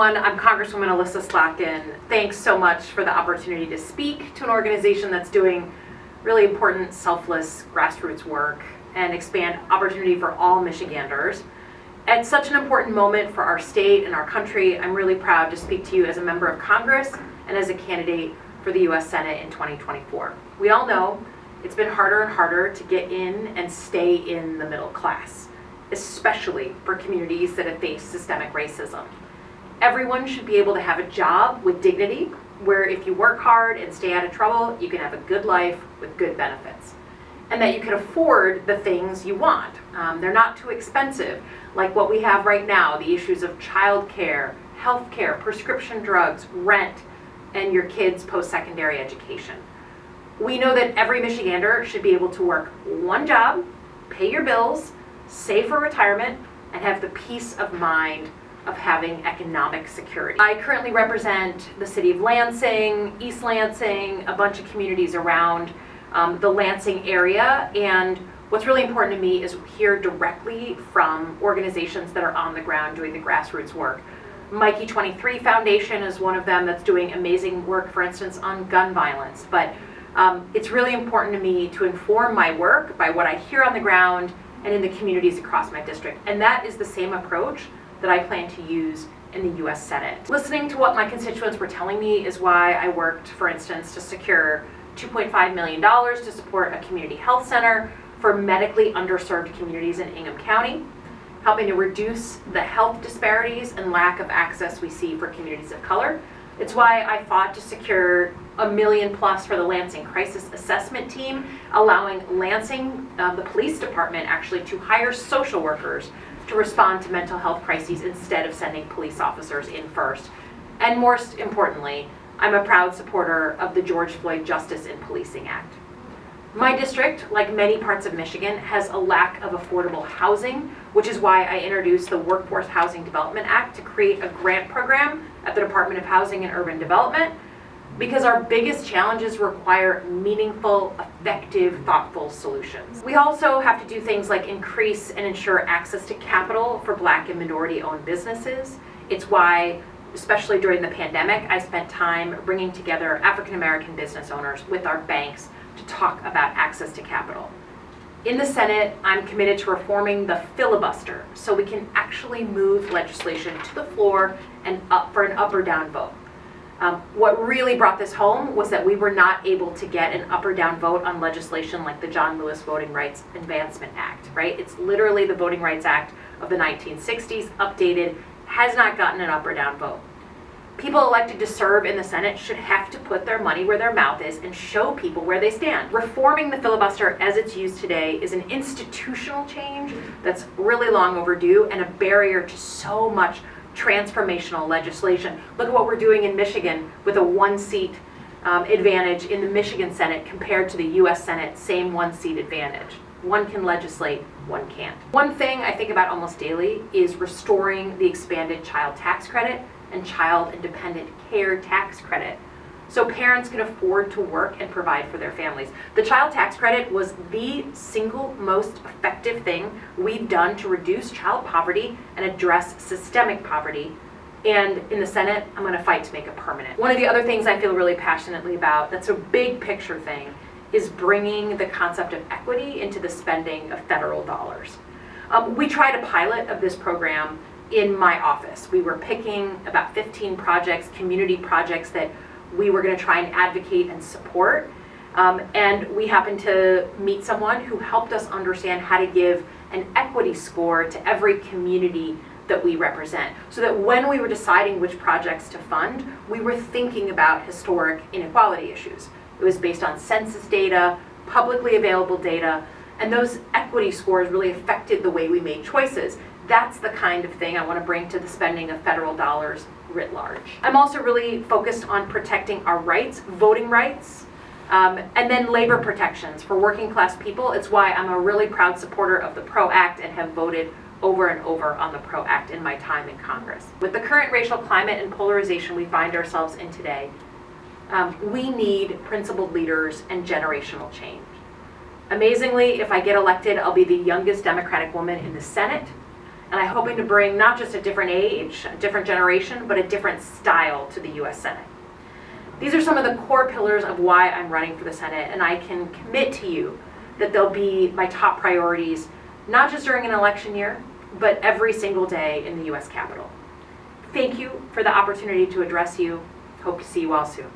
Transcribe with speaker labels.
Speaker 1: everyone. I'm Congresswoman Elissa Slotkin. Thanks so much for the opportunity to speak to an organization that's doing really important, selfless grassroots work and expand opportunity for all Michiganders. At such an important moment for our state and our country, I'm really proud to speak to you as a member of Congress and as a candidate for the U.S. Senate in 2024. We all know it's been harder and harder to get in and stay in the middle class, especially for communities that have faced systemic racism. Everyone should be able to have a job with dignity, where if you work hard and stay out of trouble, you can have a good life with good benefits. And that you can afford the things you want. They're not too expensive, like what we have right now, the issues of childcare, healthcare, prescription drugs, rent, and your kids' post-secondary education. We know that every Michigander should be able to work one job, pay your bills, save for retirement, and have the peace of mind of having economic security. I currently represent the city of Lansing, East Lansing, a bunch of communities around the Lansing area, and what's really important to me is hear directly from organizations that are on the ground doing the grassroots work. Mikey 23 Foundation is one of them that's doing amazing work, for instance, on gun violence. But it's really important to me to inform my work by what I hear on the ground and in the communities across my district. And that is the same approach that I plan to use in the U.S. Senate. Listening to what my constituents were telling me is why I worked, for instance, to secure $2.5 million to support a community health center for medically underserved communities in Ingham County, helping to reduce the health disparities and lack of access we see for communities of color. It's why I fought to secure $1 million plus for the Lansing Crisis Assessment Team, allowing Lansing, the police department, actually to hire social workers to respond to mental health crises instead of sending police officers in first. And most importantly, I'm a proud supporter of the George Floyd Justice in Policing Act. My district, like many parts of Michigan, has a lack of affordable housing, which is why I introduced the Workforce Housing Development Act to create a grant program at the Department of Housing and Urban Development, because our biggest challenges require meaningful, effective, thoughtful solutions. We also have to do things like increase and ensure access to capital for Black and minority-owned businesses. It's why, especially during the pandemic, I spent time bringing together African American business owners with our banks to talk about access to capital. In the Senate, I'm committed to reforming the filibuster so we can actually move legislation to the floor and up for an up or down vote. What really brought this home was that we were not able to get an up or down vote on legislation like the John Lewis Voting Rights Advancement Act, right? It's literally the Voting Rights Act of the 1960s, updated, has not gotten an up or down vote. People elected to serve in the Senate should have to put their money where their mouth is and show people where they stand. Reforming the filibuster as it's used today is an institutional change that's really long overdue and a barrier to so much transformational legislation. Look at what we're doing in Michigan with a one-seat advantage in the Michigan Senate compared to the U.S. Senate, same one-seat advantage. One can legislate, one can't. One thing I think about almost daily is restoring the expanded child tax credit and child and dependent care tax credit so parents can afford to work and provide for their families. The child tax credit was the single most effective thing we've done to reduce child poverty and address systemic poverty. And in the Senate, I'm going to fight to make it permanent. One of the other things I feel really passionately about, that's a big picture thing, is bringing the concept of equity into the spending of federal dollars. We tried a pilot of this program in my office. We were picking about 15 projects, community projects that we were going to try and advocate and support. And we happened to meet someone who helped us understand how to give an equity score to every community that we represent, so that when we were deciding which projects to fund, we were thinking about historic inequality issues. It was based on census data, publicly available data, and those equity scores really affected the way we made choices. That's the kind of thing I want to bring to the spending of federal dollars writ large. I'm also really focused on protecting our rights, voting rights, and then labor protections for working class people. It's why I'm a really proud supporter of the PRO Act and have voted over and over on the PRO Act in my time in Congress. With the current racial climate and polarization we find ourselves in today, we need principled leaders and generational change. Amazingly, if I get elected, I'll be the youngest Democratic woman in the Senate, And I'm hoping to bring not just a different age, a different generation, but a different style to the U.S. Senate. These are some of the core pillars of why I'm running for the Senate, and I can commit to you that they'll be my top priorities, not just during an election year, but every single day in the U.S. Capitol. Thank you for the opportunity to address you. Hope to see you all soon.